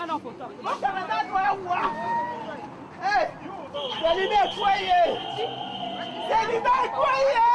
Mon Canada doit voir. Hey, c'est l'idée croyez. C'est l'idée croyez.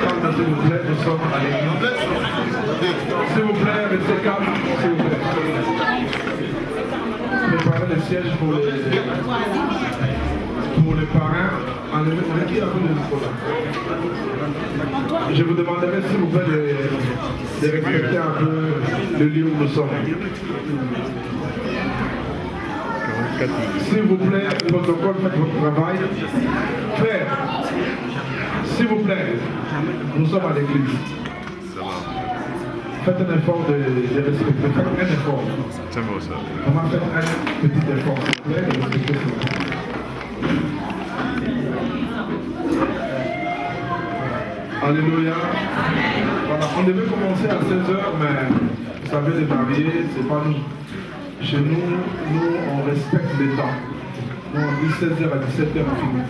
calme, s'il vous plaît, nous sommes à l'église. S'il vous plaît, restez calme, s'il vous plaît. Préparez le siège pour les parrains. Enlevez qui a vu le micro là. Je vous demanderai s'il vous plaît de respecter un peu le lieu où nous sommes. S'il vous plaît, protocole, faites votre travail. Frère, s'il vous plaît, nous sommes à l'église. Faites un effort de respecter. Faites un effort. C'est beau ça. On va faire un petit effort, s'il vous plaît, de respecter ça. Alléluia. Voilà, on devait commencer à 16h, mais vous savez, les mariés, c'est pas nous. Chez nous, on respecte les temps. Nous, on dit 16h à 17h, on finit.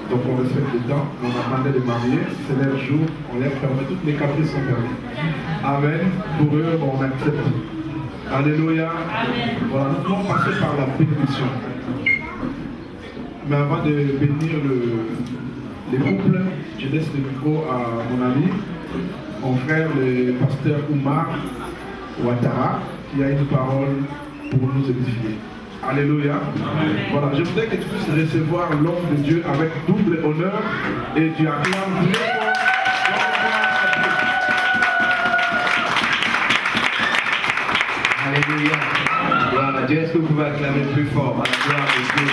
Donc on respecte les temps. On a demandé les mariés, c'est leur jour, on leur permet, toutes les caprices sont permis. Amen. Pour eux, on accepte. Alléluia. Voilà, nous allons passer par la bénédiction. Mais avant de bénir les couples, je laisse le micro à mon ami, mon frère, le pasteur Oumar Ouattara, qui a une parole pour nous édifier. Alléluia. Voilà, je voudrais que tu puisses recevoir l'homme de Dieu avec double honneur et tu acclames très fort. Alléluia. Gloire à Dieu. Est-ce que vous pouvez acclamer plus fort à la gloire de Dieu?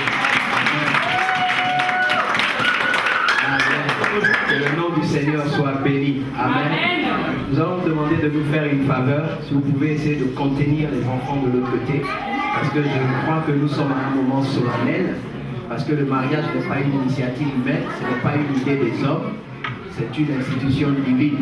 Amen. Que le nom du Seigneur soit béni. Amen. Nous allons vous demander de nous faire une faveur. Si vous pouvez essayer de contenir les enfants de l'autre côté. Parce que je crois que nous sommes à un moment solennel. Parce que le mariage n'est pas une initiative humaine. Ce n'est pas une idée des hommes. C'est une institution divine.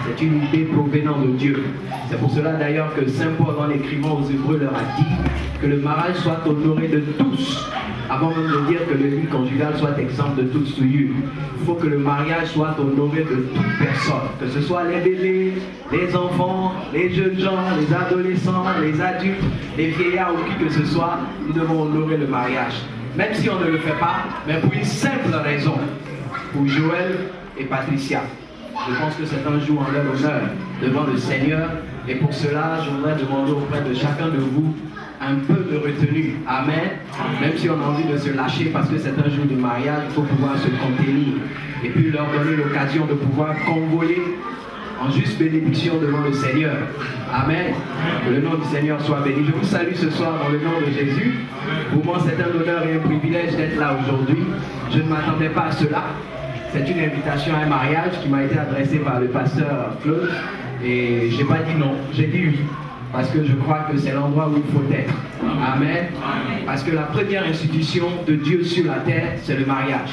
C'est une idée provenant de Dieu. C'est pour cela d'ailleurs que Saint Paul, en écrivant aux Hébreux, leur a dit que le mariage soit honoré de tous, avant même de dire que le lit conjugal soit exempt de toute souillure. Il faut que le mariage soit honoré de toute personne, que ce soit les bébés, les enfants, les jeunes gens, les adolescents, les adultes, les vieillards ou qui que ce soit, nous devons honorer le mariage. Même si on ne le fait pas, mais pour une simple raison, pour Joël et Patricia. Je pense que c'est un jour en leur honneur devant le Seigneur. Et pour cela, je voudrais demander auprès de chacun de vous un peu de retenue. Amen. Même si on a envie de se lâcher parce que c'est un jour de mariage, il faut pouvoir se contenir. Et puis leur donner l'occasion de pouvoir convoler en juste bénédiction devant le Seigneur. Amen. Que le nom du Seigneur soit béni. Je vous salue ce soir dans le nom de Jésus. Pour moi, c'est un honneur et un privilège d'être là aujourd'hui. Je ne m'attendais pas à cela. C'est une invitation à un mariage qui m'a été adressée par le pasteur Claude. Et je n'ai pas dit non, j'ai dit oui. Parce que je crois que c'est l'endroit où il faut être. Amen. Parce que la première institution de Dieu sur la terre, c'est le mariage.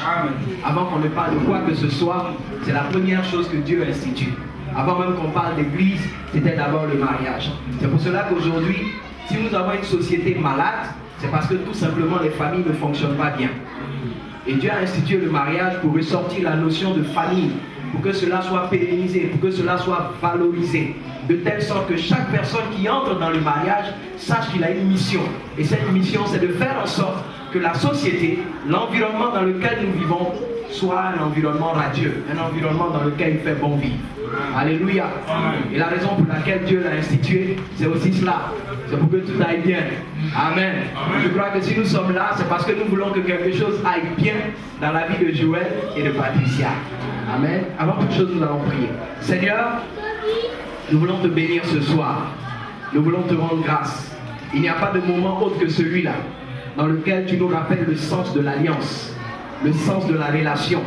Avant qu'on ne parle de quoi que ce soit, c'est la première chose que Dieu institue. Avant même qu'on parle d'église, c'était d'abord le mariage. C'est pour cela qu'aujourd'hui, si nous avons une société malade, c'est parce que tout simplement les familles ne fonctionnent pas bien. Et Dieu a institué le mariage pour ressortir la notion de famille, pour que cela soit pérennisé, pour que cela soit valorisé, de telle sorte que chaque personne qui entre dans le mariage sache qu'il a une mission. Et cette mission, c'est de faire en sorte que la société, l'environnement dans lequel nous vivons, soit un environnement radieux, un environnement dans lequel il fait bon vivre. Alléluia. Et la raison pour laquelle Dieu l'a institué, c'est aussi cela. C'est pour que tout aille bien. Amen. Je crois que si nous sommes là, c'est parce que nous voulons que quelque chose aille bien dans la vie de Joël et de Patricia. Amen. Avant toute chose, nous allons prier. Seigneur, nous voulons te bénir ce soir. Nous voulons te rendre grâce. Il n'y a pas de moment autre que celui-là, dans lequel tu nous rappelles le sens de l'alliance, le sens de la relation,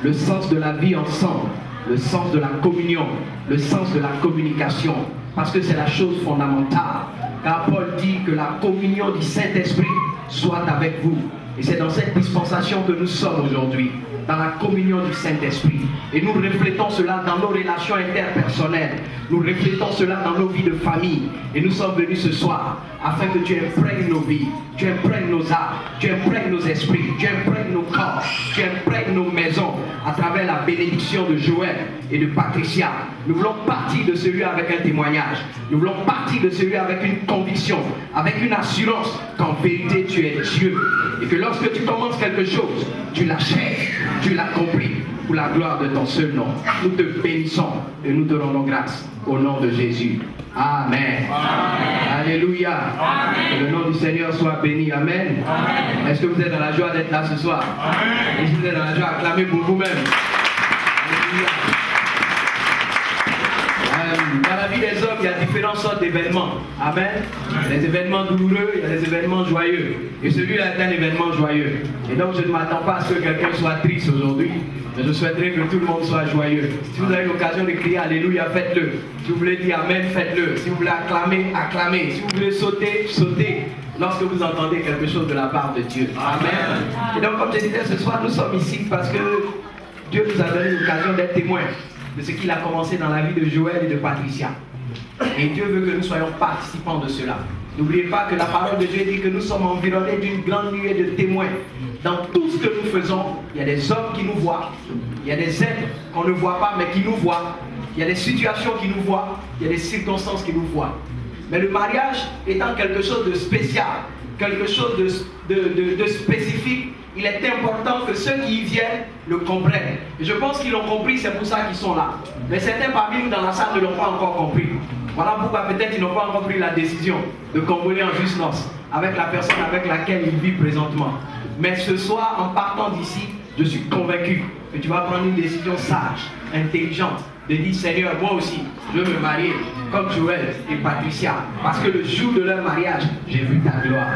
le sens de la vie ensemble, le sens de la communion, le sens de la communication, parce que c'est la chose fondamentale. Car Paul dit que la communion du Saint-Esprit soit avec vous. Et c'est dans cette dispensation que nous sommes aujourd'hui, dans la communion du Saint-Esprit. Et nous reflétons cela dans nos relations interpersonnelles. Nous reflétons cela dans nos vies de famille. Et nous sommes venus ce soir afin que tu imprègnes nos vies, tu imprègnes nos âmes, tu imprègnes nos esprits, tu imprègnes nos corps, tu imprègnes nos maisons à travers la bénédiction de Joël et de Patricia. Nous voulons partir de celui avec un témoignage. Nous voulons partir de celui avec une conviction, avec une assurance qu'en vérité tu es Dieu. Et que lorsque tu commences quelque chose, tu l'achèves, tu l'accomplis. pour la gloire de ton seul nom. Nous te bénissons et nous te rendons grâce au nom de Jésus. Amen. Amen. Alléluia. Amen. Que le nom du Seigneur soit béni. Amen. Amen. Est-ce que vous êtes dans la joie d'être là ce soir? Amen. Et si vous êtes dans la joie, acclamez pour vous-même. Alléluia. Dans la vie des hommes, il y a différentes sortes d'événements. Amen. Il y a des événements douloureux, il y a des événements joyeux. Et celui-là est un événement joyeux. Et donc je ne m'attends pas à ce que quelqu'un soit triste aujourd'hui. Mais je souhaiterais que tout le monde soit joyeux. Si vous avez l'occasion de crier Alléluia, faites-le. Si vous voulez dire Amen, faites-le. Si vous voulez acclamer, acclamez. Si vous voulez sauter, sautez. Lorsque vous entendez quelque chose de la part de Dieu. Amen. Et donc comme je disais, ce soir nous sommes ici parce que Dieu nous a donné l'occasion d'être témoins de ce qu'il a commencé dans la vie de Joël et de Patricia. Et Dieu veut que nous soyons participants de cela. N'oubliez pas que la parole de Dieu dit que nous sommes environnés d'une grande nuée de témoins. Dans tout ce que nous faisons, il y a des hommes qui nous voient, il y a des êtres qu'on ne voit pas mais qui nous voient, il y a des situations qui nous voient, il y a des circonstances qui nous voient. Mais le mariage étant quelque chose de spécial, quelque chose de spécifique, il est important que ceux qui y viennent le comprennent. Et je pense qu'ils l'ont compris, c'est pour ça qu'ils sont là. Mais certains parmi nous dans la salle ne l'ont pas encore compris. Voilà pourquoi peut-être ils n'ont pas encore pris la décision de convoler en juste noces avec la personne avec laquelle ils vivent présentement. Mais ce soir, en partant d'ici, je suis convaincu que tu vas prendre une décision sage, intelligente, de dire Seigneur, moi aussi, je veux me marier comme Joël et Patricia, parce que le jour de leur mariage, j'ai vu ta gloire.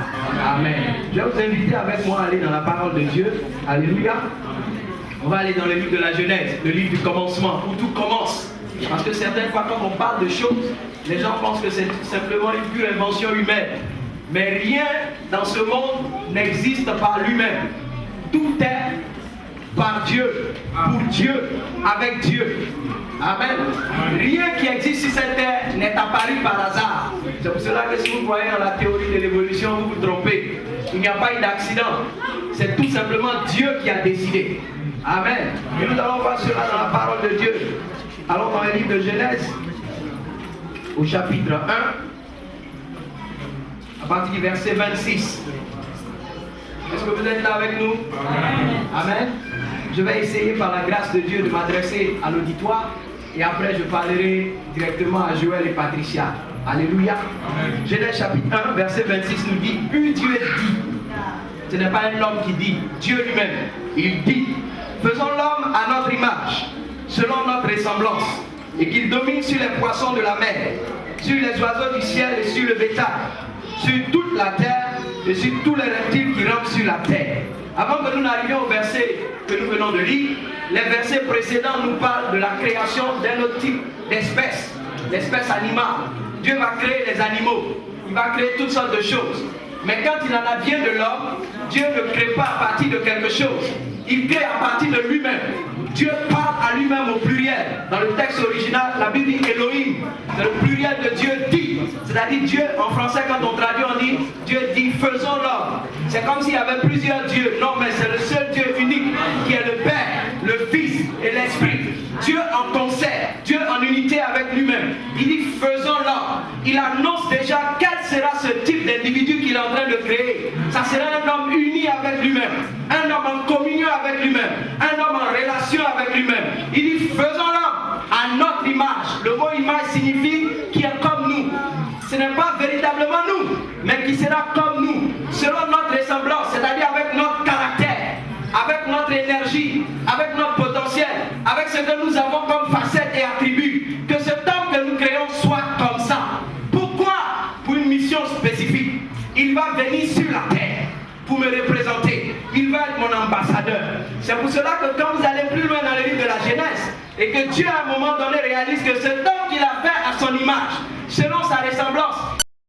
Amen. Je vais vous inviter avec moi à aller dans la parole de Dieu. Alléluia. On va aller dans le livre de la Genèse, le livre du commencement, où tout commence. Parce que certaines fois, quand on parle de choses, les gens pensent que c'est simplement une pure invention humaine. Mais rien dans ce monde n'existe par lui-même. Tout est par Dieu, pour Dieu, avec Dieu. Amen. Rien qui existe sur cette terre n'est apparu par hasard. C'est pour cela que si vous croyez dans la théorie de l'évolution, vous vous trompez. Il n'y a pas eu d'accident. C'est tout simplement Dieu qui a décidé. Amen. Et nous allons voir cela dans la parole de Dieu. Allons dans le livre de Genèse, au chapitre 1, à partir du verset 26. Est-ce que vous êtes là avec nous? Amen. Amen. Je vais essayer par la grâce de Dieu de m'adresser à l'auditoire et après je parlerai directement à Joël et Patricia. Alléluia. Amen. Genèse chapitre 1, verset 26 nous dit, puis Dieu dit, ce n'est pas un homme qui dit, Dieu lui-même, il dit, faisons l'homme à notre image, selon notre ressemblance, et qu'il domine sur les poissons de la mer, sur les oiseaux du ciel et sur le bétail, sur toute la terre et sur tous les reptiles qui rampent sur la terre. Avant que nous n'arrivions au verset que nous venons de lire, les versets précédents nous parlent de la création d'un autre type d'espèce, l'espèce animale. Dieu va créer les animaux, il va créer toutes sortes de choses. Mais quand il en advient de l'homme, Dieu ne crée pas à partir de quelque chose, il crée à partir de lui-même. Dieu parle à lui-même au pluriel. Dans le texte original, la Bible dit Elohim. C'est le pluriel de Dieu dit. C'est-à-dire Dieu, en français, quand on traduit, on dit Dieu dit faisons l'homme. C'est comme s'il y avait plusieurs dieux. Non, mais c'est le seul Dieu unique qui est le Père, le Fils et l'Esprit. Dieu en concert, Dieu en unité avec lui-même. Il dit faisons l'homme. Il annonce déjà quel sera ce type d'individu qu'il est en train de créer. Ça sera un homme uni avec lui-même, un homme en communion avec lui-même, un homme en relation avec lui-même. Il dit faisons l'homme à notre image. Le mot image signifie qui est comme nous. Ce n'est pas véritablement nous, mais qui sera comme nous, selon notre ressemblance, c'est-à-dire avec notre caractère, avec notre énergie, avec notre potentiel, avec ce que nous avons comme facettes et attributs. Que cet homme que nous créons soit comme ça. Pourquoi? Pour une mission spécifique. Il va venir sur la terre pour me représenter. Il va être mon ambassadeur. C'est pour cela que quand vous allez plus loin dans le livre de la Genèse, et que Dieu à un moment donné réalise que cet homme qu'il a fait à son image, selon sa ressemblance,